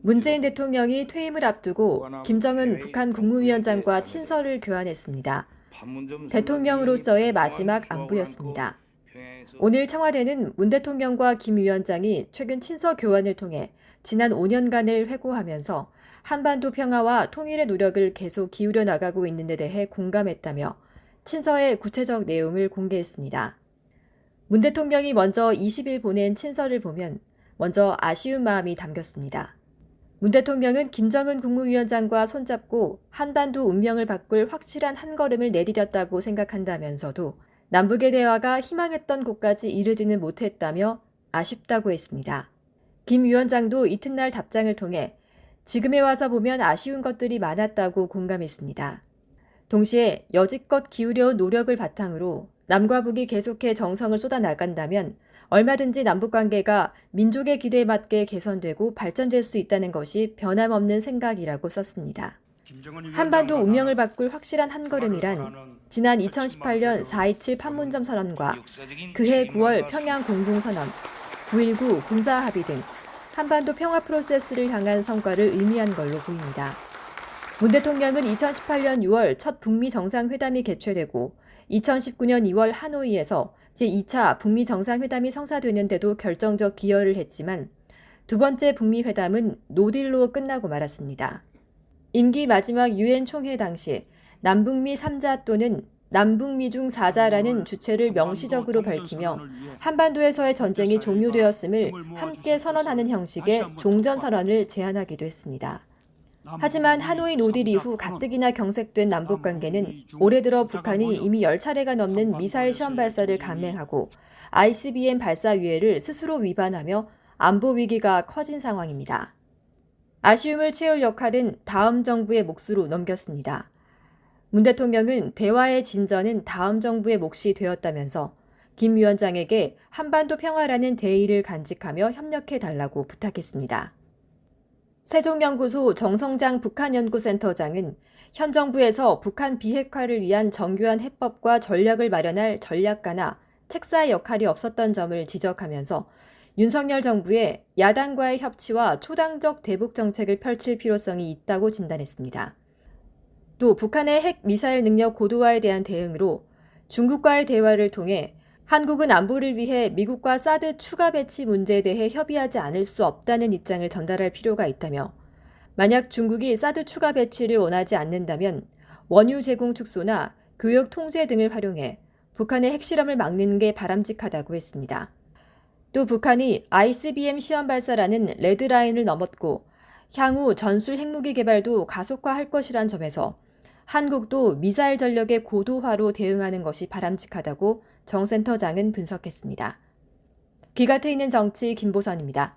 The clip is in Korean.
문재인 대통령이 퇴임을 앞두고 김정은 북한 국무위원장과 친서를 교환했습니다. 대통령으로서의 마지막 안부였습니다. 오늘 청와대는 문 대통령과 김 위원장이 최근 친서 교환을 통해 지난 5년간을 회고하면서 한반도 평화와 통일의 노력을 계속 기울여 나가고 있는 데 대해 공감했다며 친서의 구체적 내용을 공개했습니다. 문 대통령이 먼저 20일 보낸 친서를 보면 먼저 아쉬운 마음이 담겼습니다. 문 대통령은 김정은 국무위원장과 손잡고 한반도 운명을 바꿀 확실한 한 걸음을 내디뎠다고 생각한다면서도 남북의 대화가 희망했던 곳까지 이르지는 못했다며 아쉽다고 했습니다. 김 위원장도 이튿날 답장을 통해 지금에 와서 보면 아쉬운 것들이 많았다고 공감했습니다. 동시에 여지껏 기울여온 노력을 바탕으로 남과 북이 계속해 정성을 쏟아나간다면 얼마든지 남북관계가 민족의 기대에 맞게 개선되고 발전될 수 있다는 것이 변함없는 생각이라고 썼습니다. 한반도 운명을 바꿀 확실한 한걸음이란 지난 2018년 4.27 판문점 선언과 그해 9월 평양 공동선언, 9.19 군사합의 등 한반도 평화 프로세스를 향한 성과를 의미한 걸로 보입니다. 문 대통령은 2018년 6월 첫 북미 정상회담이 개최되고 2019년 2월 하노이에서 제2차 북미 정상회담이 성사되는 데도 결정적 기여를 했지만 두 번째 북미 회담은 노딜로 끝나고 말았습니다. 임기 마지막 유엔 총회 당시 남북미 3자 또는 남북미 중 4자라는 주체를 명시적으로 밝히며 한반도에서의 전쟁이 종료되었음을 함께 선언하는 형식의 종전선언을 제안하기도 했습니다. 하지만 하노이 노딜 이후 가뜩이나 경색된 남북관계는 올해 들어 북한이 이미 10차례가 넘는 미사일 시험 발사를 감행하고 ICBM 발사 유예를 스스로 위반하며 안보 위기가 커진 상황입니다. 아쉬움을 채울 역할은 다음 정부의 몫으로 넘겼습니다. 문 대통령은 대화의 진전은 다음 정부의 몫이 되었다면서 김 위원장에게 한반도 평화라는 대의를 간직하며 협력해달라고 부탁했습니다. 세종연구소 정성장 북한연구센터장은 현 정부에서 북한 비핵화를 위한 정교한 해법과 전략을 마련할 전략가나 책사의 역할이 없었던 점을 지적하면서 윤석열 정부의 야당과의 협치와 초당적 대북 정책을 펼칠 필요성이 있다고 진단했습니다. 또 북한의 핵 미사일 능력 고도화에 대한 대응으로 중국과의 대화를 통해 한국은 안보를 위해 미국과 사드 추가 배치 문제에 대해 협의하지 않을 수 없다는 입장을 전달할 필요가 있다며 만약 중국이 사드 추가 배치를 원하지 않는다면 원유 제공 축소나 교역 통제 등을 활용해 북한의 핵실험을 막는 게 바람직하다고 했습니다. 또 북한이 ICBM 시험 발사라는 레드라인을 넘었고 향후 전술 핵무기 개발도 가속화할 것이란 점에서 한국도 미사일 전력의 고도화로 대응하는 것이 바람직하다고 정 센터장은 분석했습니다. 귀가 트이는 정치 김보선입니다.